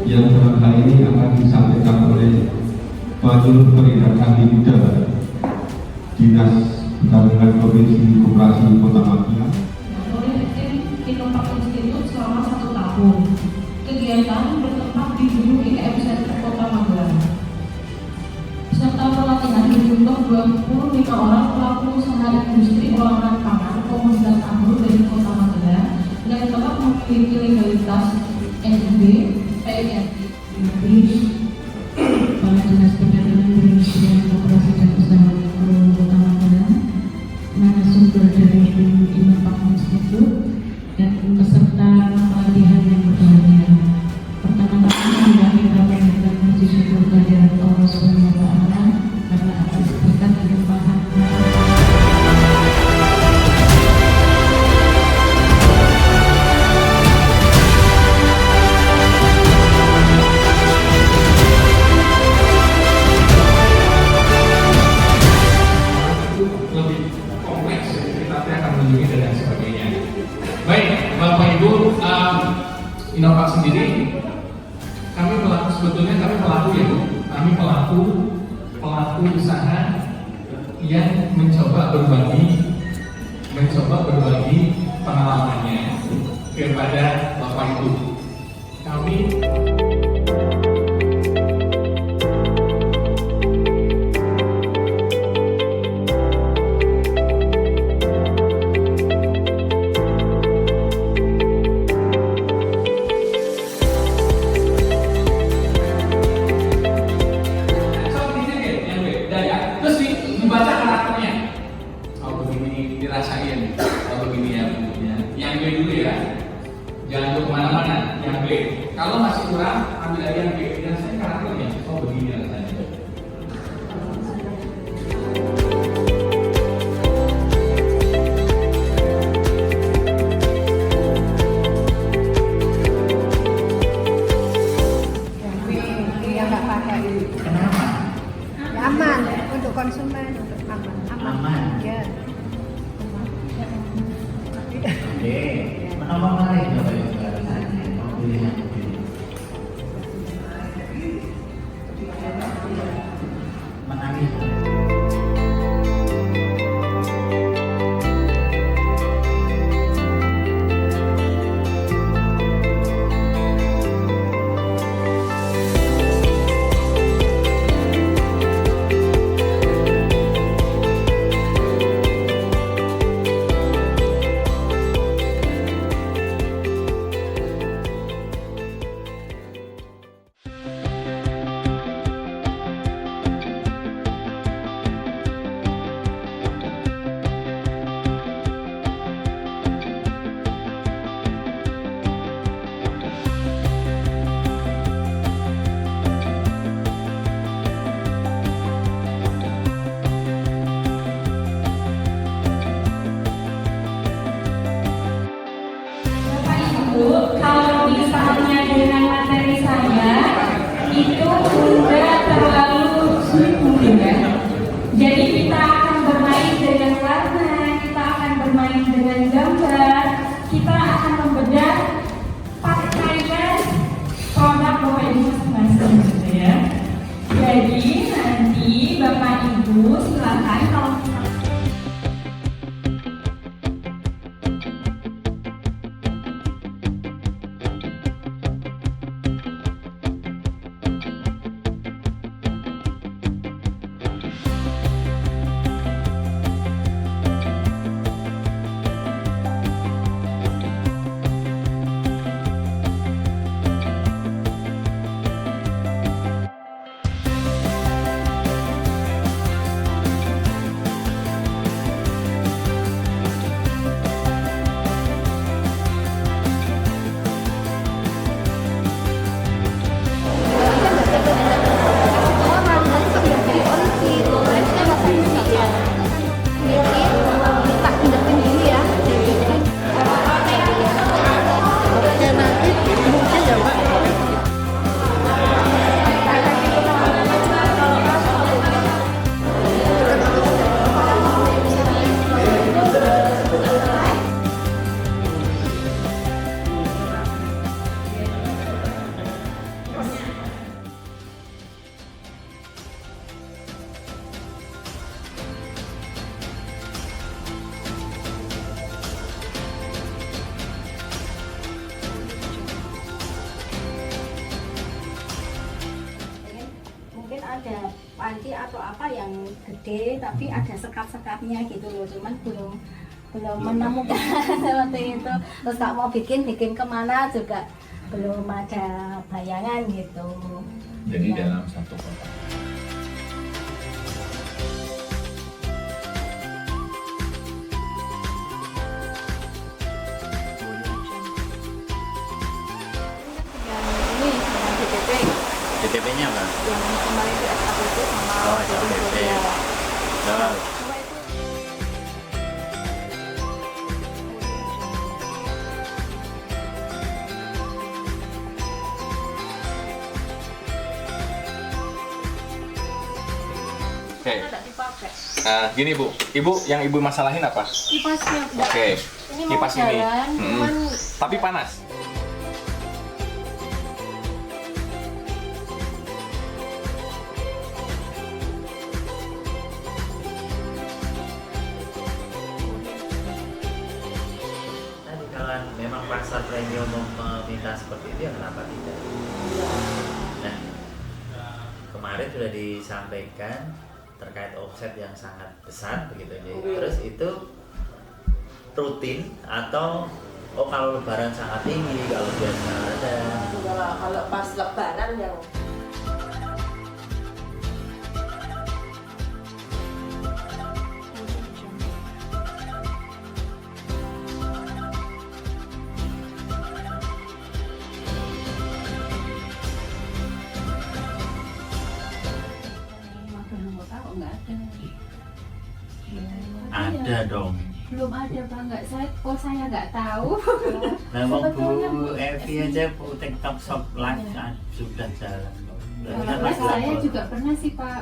yang dalam hal ini akan disampaikan oleh Wakil Perintah Muda Dinas Perdagangan Provinsi Koperasi Kota Magelang. Oleh tim Inovak Institut selama 1 tahun. Kegiatan bertempat di gedung IKM Center Kota Magelang. Peserta pelatihan berjumlah 25 orang pelaku usaha industri olahan pangan komunitas anggur dari Kota Magelang yang telah memiliki legalitas NIB, PIRT, Kepala Dinas Perdagangan Perindustrian Koperasi dan Usaha Mikro Kota Magelang, narasumber dari Inovak Institut dan peserta pelatihan yang berbahagia. Pertama-tama kami menyampaikan puji syukur kehadirat Allah Subhanahu wa Ta'ala karena atas berkat kelimpahan dan sebagainya. Baik, Bapak Ibu, Inovak sendiri, sebetulnya kami pelaku ya Bu, kami pelaku usaha yang mencoba berbagi pengalamannya kepada Bapak Ibu. Kami dibaca karakternya. Oh begini dirasain. Oh begini ya Bu. Yang B dulu ya. Jangan untuk kemana-mana. Yang B. Kalau masih kurang, ambil lagi yang B. Dirasain karakternya. Oh begini rasanya. Kenapa? Aman untuk konsumen, untuk aman. Ya. Oke, kenapa menarik Bapak Ibu alasannya mau pilih yang ini? Menarik. Kalau misalnya dengan materi saya itu udah terlalu sulit mungkin ya. Jadi kita akan bermain dengan warna, kita akan bermain dengan gambar, kita akan membedah pakaian produk Bapak Ibu masing-masing gitu ya. Jadi nanti Bapak Ibu silakan kalau atau apa yang gede tapi ada sekat-sekatnya gitu loh, cuman belum menemukan seperti itu. Terus tak mau bikin kemana juga belum ada bayangan gitu. Jadi Ya. dalam satu kota. Yang ini yang DPP, DTP-nya apa? yang kemarin di SKPP sama Oh, di SKPP. Indonesia. Oh, Cuma itu Oke. tidak dipakai. Gini Bu, Ibu yang Ibu masalahin apa? Kipasnya Oke. ini mau Kipas ini. jalan, cuman Tapi panas. tadi kalau memang pasar premium meminta seperti itu ya kenapa tidak? Nah, kemarin sudah disampaikan terkait offset yang sangat besar begitu jadi. Terus itu rutin atau kalau lebaran sangat tinggi, kalau biasa ada. Kalau pas lebaran yang Ada dong. Belum ada Pak, saya nggak tahu. Nah, mau Sebetulnya Bu Evi aja Bu TikTok Shop Live kan sudah jalan. Berarti kan Kalau pasti saya lapor. juga pernah sih Pak,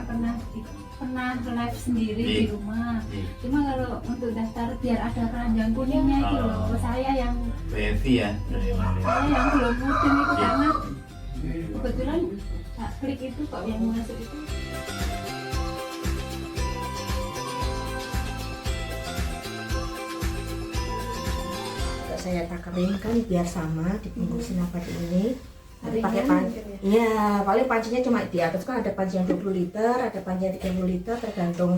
pernah live sendiri di Iya. rumah. Iya. Cuma kalau untuk daftar biar ada keranjang kuningnya itu loh, Oh. saya yang Bu Evi ya dari Malaysia. belum musim itu Iya. karena kebetulan tak klik itu kok yang masuk itu. saya takerin kan biar sama dibungkusin apa di ini. Nanti pakai Ringan panci. gitu ya? Iya, paling pancinya cuma di atas kan ada panci yang 20 liter, ada panci yang 30 liter tergantung.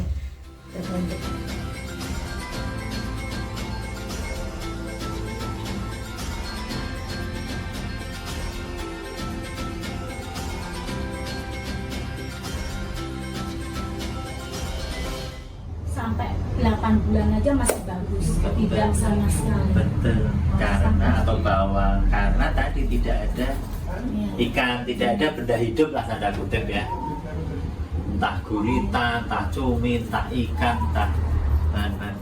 Sampai 8 bulan aja masih bagus, tidak sama sekali. Betul. Karena atau bawang karena tadi tidak ada Iya. ikan, tidak ada benda hidup lah tanda kutip ya. Entah gurita, entah cumi, entah ikan, entah bahan-bahan.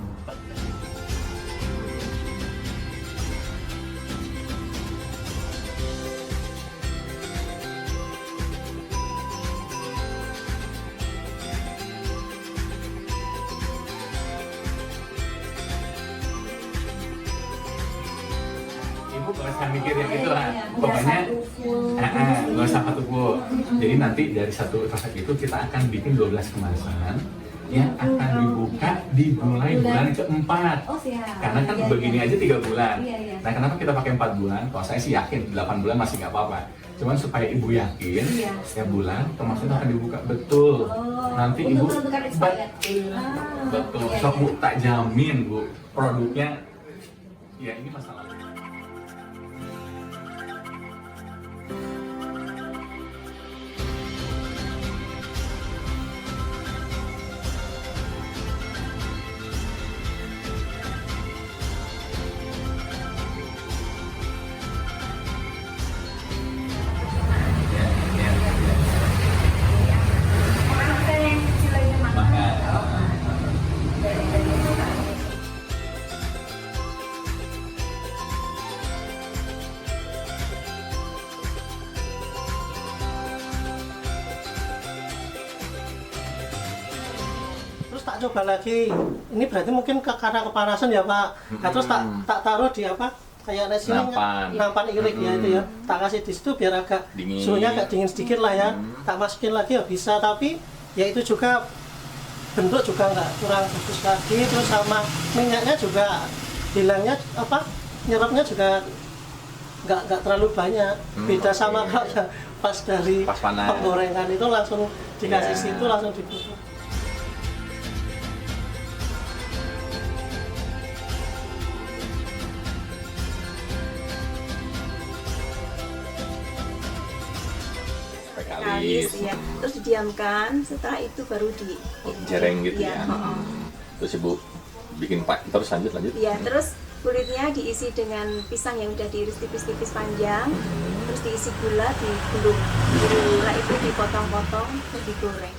Ibu gak usah mikir yang itu lah. Pokoknya gak usah satu full. Jadi nanti dari satu resep itu kita akan bikin 12 kemasan yang akan dibuka di mulai bulan keempat. Oh siap. Karena kan Iya, begini iya. aja 3 bulan. Iya, iya. Nah kenapa kita pakai 4 bulan? Kalau saya sih yakin 8 bulan masih nggak apa-apa. Cuman supaya ibu yakin Iya. setiap bulan kemasan akan dibuka betul. Nanti untuk ibu menentukan expired. betul. Iya, Sok iya. bu tak jamin bu produknya. Ya ini masalah. Saya yang kecil aja makan. Terus tak coba lagi, ini berarti mungkin karena kepanasan ya Pak. Nah, terus tak taruh di apa? Kayak ada sini nampan ilik ya itu ya. Tak kasih di situ biar agak Dingin. suhunya agak dingin sedikit lah ya. Tak masukin lagi ya bisa, tapi ya itu juga bentuk juga nggak kurang bagus lagi. Terus sama minyaknya juga hilangnya apa? Nyerapnya juga nggak terlalu banyak. Beda sama kalau pas dari Pas panas. penggorengan itu langsung dikasih situ langsung dibungkus. Kalis ya, terus didiamkan, setelah itu baru di Jereng gitu ya. ya. Terus ibu bikin terus lanjut. Ya, terus kulitnya diisi dengan pisang yang udah diiris tipis-tipis panjang, terus diisi gula, digulung. Gula itu dipotong-potong, terus digoreng.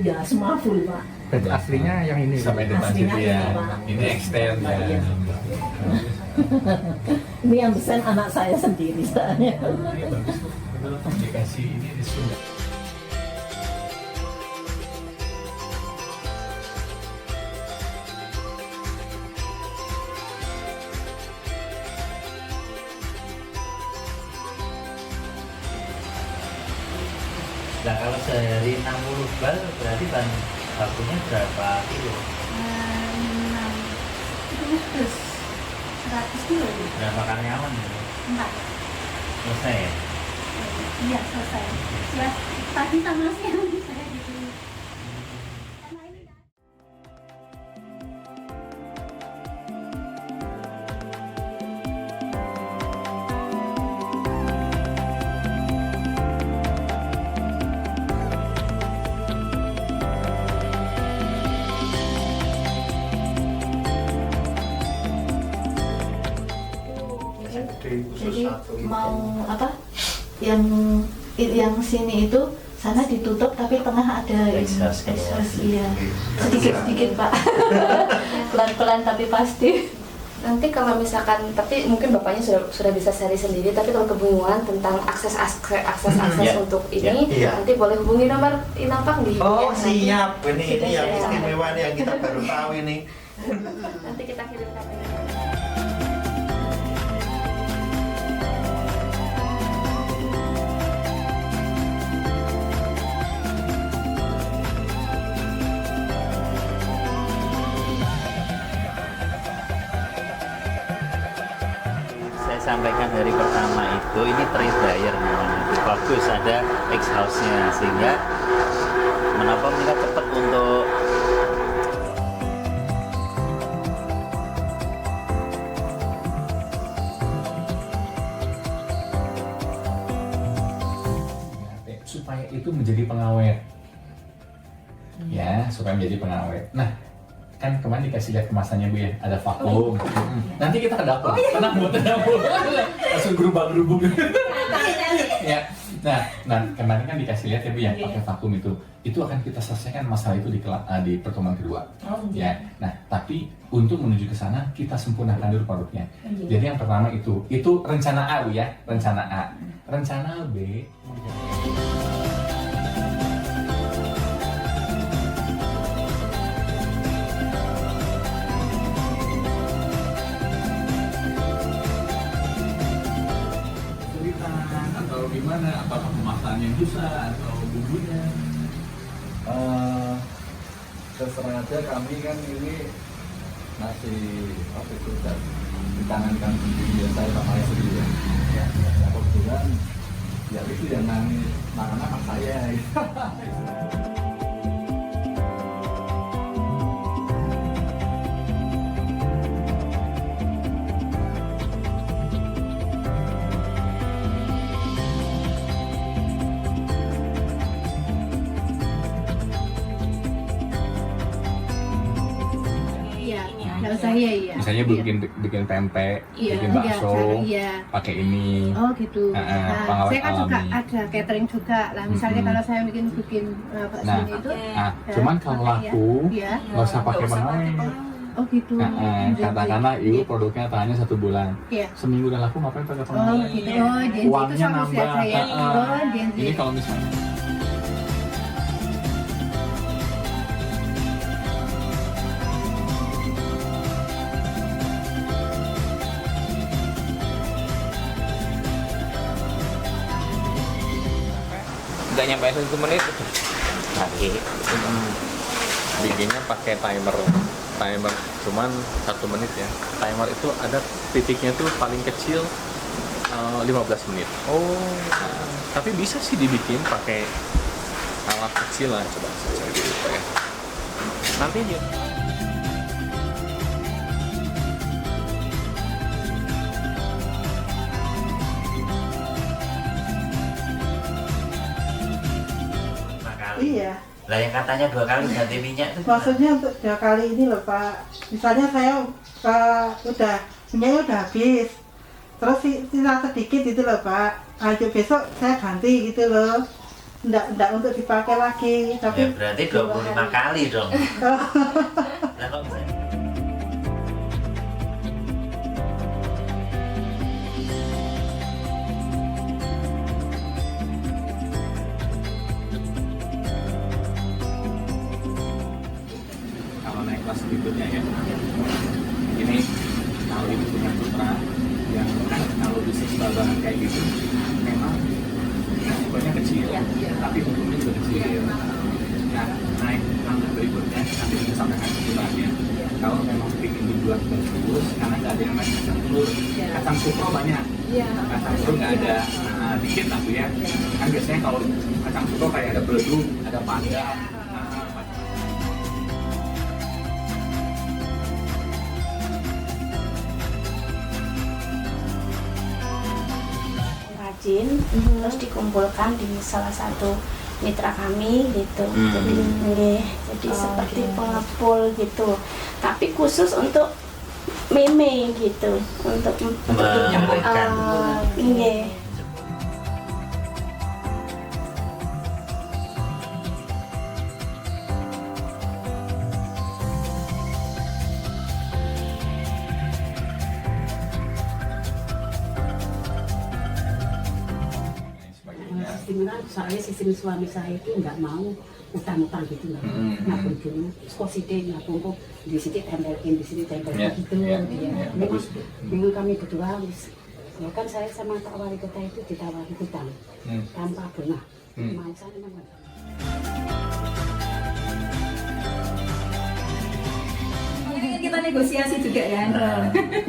Ya, semua full, Pak. Berarti aslinya yang ini Sampai depan Aslinya situ ya. ini, Pak. Ini extend ya. Ini yang desain anak saya sendiri soalnya. Dikasih ini di Sunda. Nah kalau sehari 60 bal berarti bahan bakunya berapa kilo? 100 kilo. Berapa karyawan ya? 4. Selesai ya? Iya, selesai. Ya, pagi sama siang saya di sini. Jadi mau apa? Yang sini itu sana ditutup tapi tengah ada Exhaust keluar. exhaust, iya. Sedikit-sedikit, Pak. Pelan-pelan tapi pasti. Nanti kalau misalkan, tapi mungkin bapaknya sudah bisa cari sendiri, tapi kalau kebingungan tentang akses Ya, untuk ini, ya. nanti boleh hubungi nomor Inampak di Oh ya, nanti. siap, ini yang Sudah. istimewa nih yang kita baru tahu ini. Nanti kita kirimkan. Saya sampaikan hari pertama itu ini trade namanya. Bagus ada exhaust-nya sehingga menapa mereka cepat untuk supaya itu menjadi pengawet. Ya, supaya menjadi pengawet. Nah, kan kemarin dikasih lihat kemasannya Bu ya, ada vakum. Nanti kita ke dapur. Tenang Bu, tenang Bu. Langsung gerubah-gerubuk. Ya. Nah, kemarin kan dikasih lihat ya Bu ya, pakai vakum itu. Itu akan kita selesaikan masalah itu di pertemuan kedua. Ya. Nah, tapi untuk menuju ke sana kita sempurnakan dulu produknya. Jadi yang pertama itu rencana A Bu ya, rencana A. Rencana B kesulitan atau gimana? Apakah pemasarannya susah atau bumbunya? Terserah aja, kami kan ini masih apa itu dan ditangankan sendiri ya, saya sama istri ya. Ya kebetulan ya itu yang nangis anak-anak saya. Kalau saya iya. Misalnya bikin pempek, Iya, bikin bakso, iya. pakai ini. Oh gitu. Pengawet Saya kan juga alami. ada catering juga lah. Misalnya kalau saya bikin bakso Nah, itu. cuman kalau laku ya. nggak usah pakai pengawet. Oh gitu. Katakanlah ibu produknya tahannya 1 bulan, Iya. seminggu udah laku ngapain pakai Oh pengawet? gitu. Oh, jadi itu Uangnya solusi nambah. saya. Oh, jadi. Ini kalau misalnya nggak nyampe 1 menit lagi. Bikinnya pakai timer cuman 1 menit ya. Timer itu ada titiknya tuh paling kecil 15 menit. Tapi bisa sih dibikin pakai alat kecil lah, coba saya gitu ya. Nanti aja. Iya. Lah yang katanya 2 kali ganti minyak itu Maksudnya untuk 2 kali ini loh Pak. Misalnya saya udah minyaknya udah habis, terus sisa sedikit itu loh Pak. Ayo besok saya ganti gitu loh. Nggak untuk dipakai lagi. Tapi ya, berarti 25 kali dong. Nah, kalau misalnya kalau naik kelas berikutnya ya, ini kalau ibu punya putra yang kan kalau bisnis babangan kayak gitu memang resikonya kecil, tapi untungnya juga kecil. Nah, naik langkah berikutnya nanti kita sampaikan kesimpulannya. Kalau memang ingin dibuat bagus, karena nggak ada yang main kacang telur, kacang sukro banyak, kacang telur nggak ada, dikit tapi ya. Kan biasanya kalau kacang sukro kayak ada beleduk, ada panda. Terus dikumpulkan di salah satu mitra kami gitu. Jadi seperti pengepul gitu. Tapi khusus untuk meme gitu, untuk menyampaikan. Soalnya sistem suami saya itu nggak mau utang-utang gitu lah, nabung dulu, skoside nabung kok di sini tempelin, di sini tempelin gitu. Memang kami berdua ya kan saya sama Pak Wali Kota itu ditawari utang tanpa bunga. Mau saya memang kita negosiasi juga ya.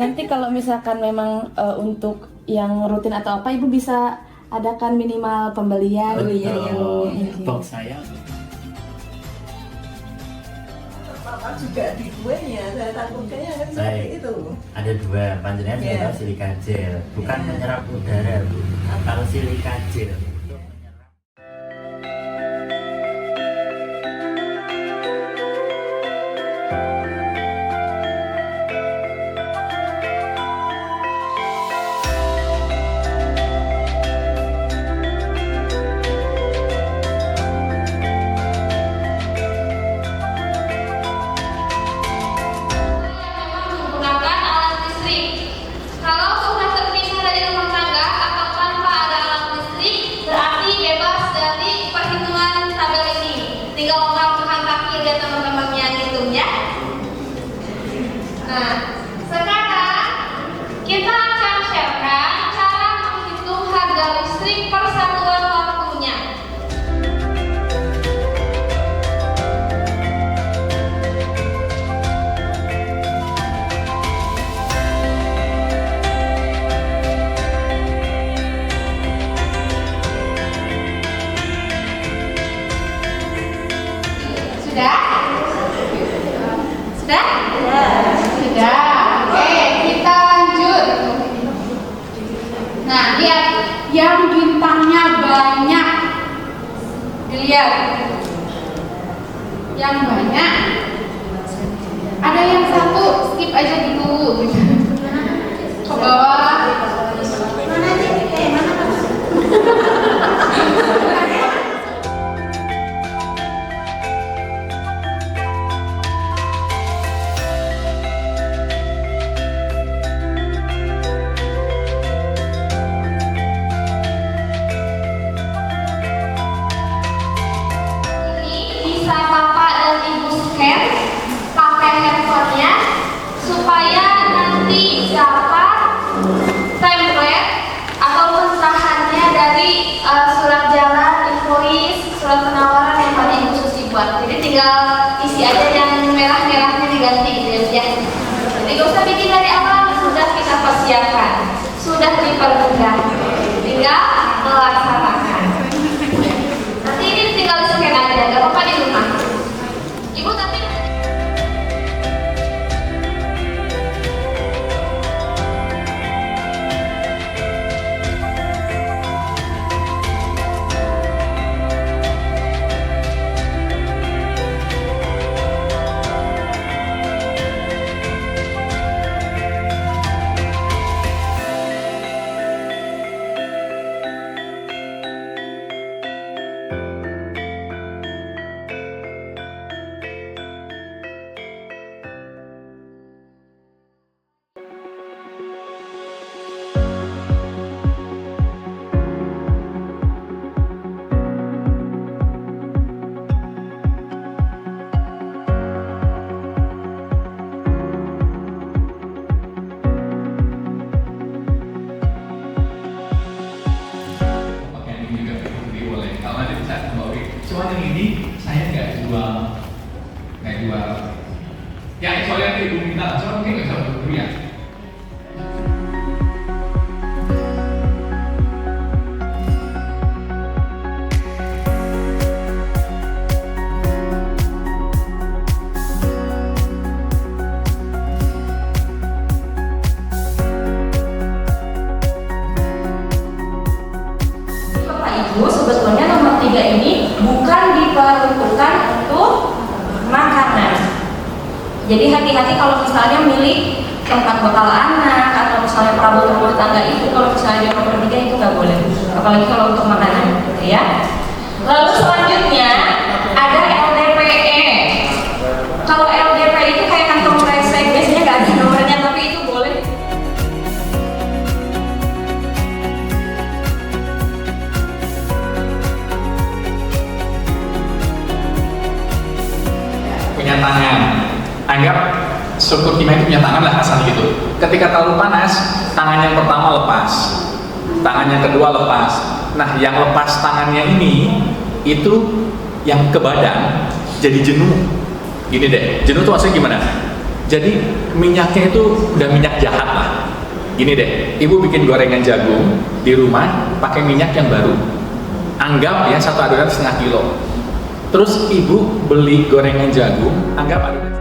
Nanti kalau misalkan memang untuk yang rutin atau apa, Ibu bisa adakan minimal pembelian box saya Bapak juga di kuenya, saya takutnya kan seperti itu. Ada 2, panjenengan yeah. Silika gel, bukan menyerap udara Bu. Kalau silika gel yang bintangnya banyak, dilihat yang banyak. Ada yang satu skip aja dulu ke bawah. Surat jalan, infoi tinggal isi aja yang merah-merahnya diganti gitu ya. Jadi gak usah bikin dari awal, sudah kita persiapkan, sudah dipermudah, tinggal melaksanakan. Nanti ini tinggal di-scan aja, gak apa-apa di rumah. Ibu tapi Cuman yang ini saya nggak jual. Ya soalnya ibu minta, cuma mungkin nggak bisa dulu ya. Bapak Ibu, sebetulnya nomor 3 ini bukan diperuntukkan untuk makanan. Jadi hati-hati kalau misalnya milih tempat bekal anak atau misalnya perabot rumah tangga itu, kalau misalnya di nomor 3 itu nggak boleh, apalagi kalau untuk makanan, gitu ya. Lalu selanjutnya ada LDPE. Kalau LDP itu kayak kantong kresek, biasanya nggak ada nomornya, tapi itu boleh. Punya tangan, anggap struktur kimia itu punya tangan lah asal gitu. Ketika terlalu panas, tangan yang pertama lepas, tangan yang kedua lepas. Nah, yang lepas tangannya ini itu yang ke badan jadi jenuh. Gini deh, jenuh tuh maksudnya gimana? Jadi minyaknya itu udah minyak jahat lah. Gini deh, ibu bikin gorengan jagung di rumah pakai minyak yang baru. Anggap ya satu adonan setengah kilo. Terus ibu beli gorengan jagung, anggap adonan.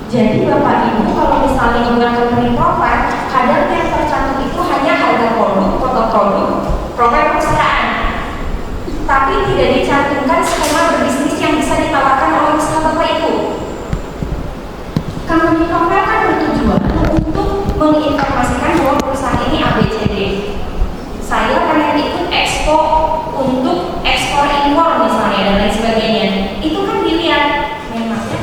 Jadi Bapak Ibu kalau misalnya ingat company profile, kadang yang tercantum itu hanya harga produk, foto produk, profil perusahaan. Tapi tidak dicantumkan skema berbisnis yang bisa ditawarkan oleh usaha Bapak Ibu. Company profile kan bertujuan untuk menginformasikan bahwa perusahaan ini ABCD. Saya pengen ikut expo untuk ekspor impor misalnya dan lain sebagainya. Itu kan dilihat memangnya.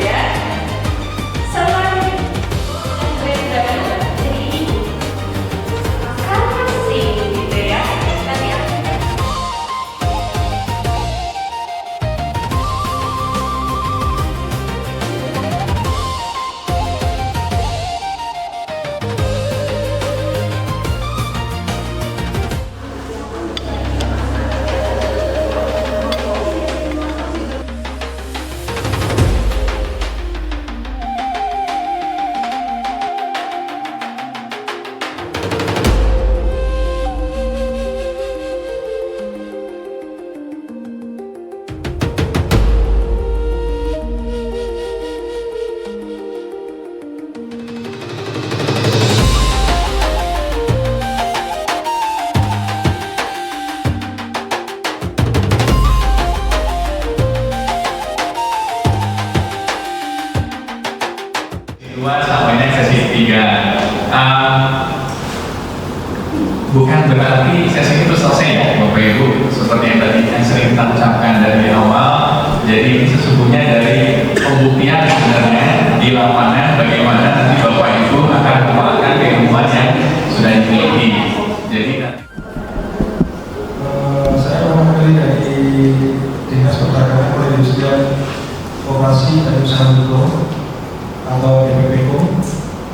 Ya, bukan berarti sesi itu selesai ya Bapak Ibu, seperti yang tadi yang sering kita ucapkan dari awal. Jadi ini sesungguhnya dari pembuktian sebenarnya di lapangan bagaimana nanti Bapak Ibu akan mengembangkan keilmuan yang sudah dimiliki. Jadi saya mewakili dari Dinas Perdagangan Perindustrian Koperasi dan Usaha Mikro atau DPPKO,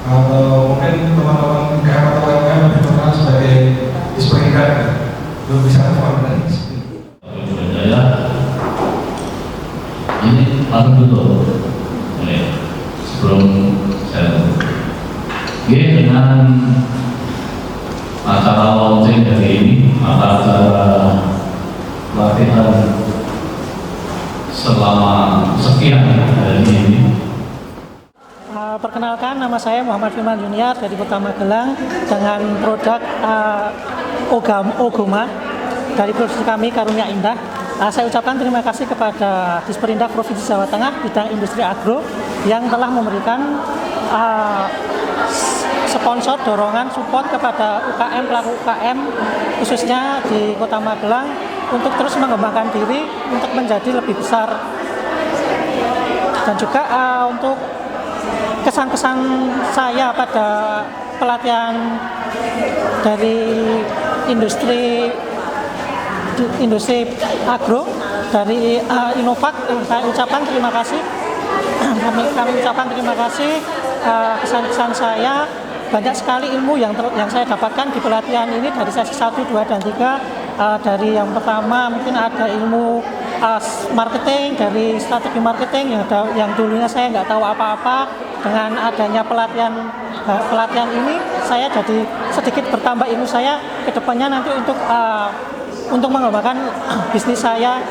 atau mungkin teman-teman UMKM atau UMKM lebih terkenal sebagai Disperindak, belum bisa teman-teman. Ini langsung tutup. Sebelum saya tutup. Oke, dengan acara launching hari ini, acara pelatihan selama sekian hari ini. Perkenalkan, nama saya Muhammad Firman Junior dari Kota Magelang dengan produk Ogoma dari produksi kami Karunia Indah. Saya ucapkan terima kasih kepada Disperindak Provinsi Jawa Tengah bidang industri agro yang telah memberikan sponsor dorongan support kepada UKM, pelaku UKM khususnya di Kota Magelang untuk terus mengembangkan diri untuk menjadi lebih besar, dan juga untuk kesan-kesan saya pada pelatihan dari industri agro dari Innovac, saya ucapkan terima kasih. Kami ucapkan terima kasih. Kesan-kesan saya banyak sekali ilmu yang saya dapatkan di pelatihan ini dari sesi 1, 2, dan 3. Dari yang pertama mungkin ada ilmu marketing, dari strategi marketing yang dulunya saya nggak tahu apa-apa. Dengan adanya pelatihan ini, saya jadi sedikit bertambah ilmu saya ke depannya nanti untuk mengembangkan bisnis saya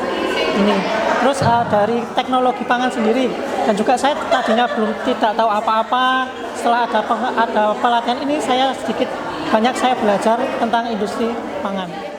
ini. Terus dari teknologi pangan sendiri, dan juga saya tadinya tidak tahu apa-apa. Setelah ada pelatihan ini, saya banyak belajar tentang industri pangan.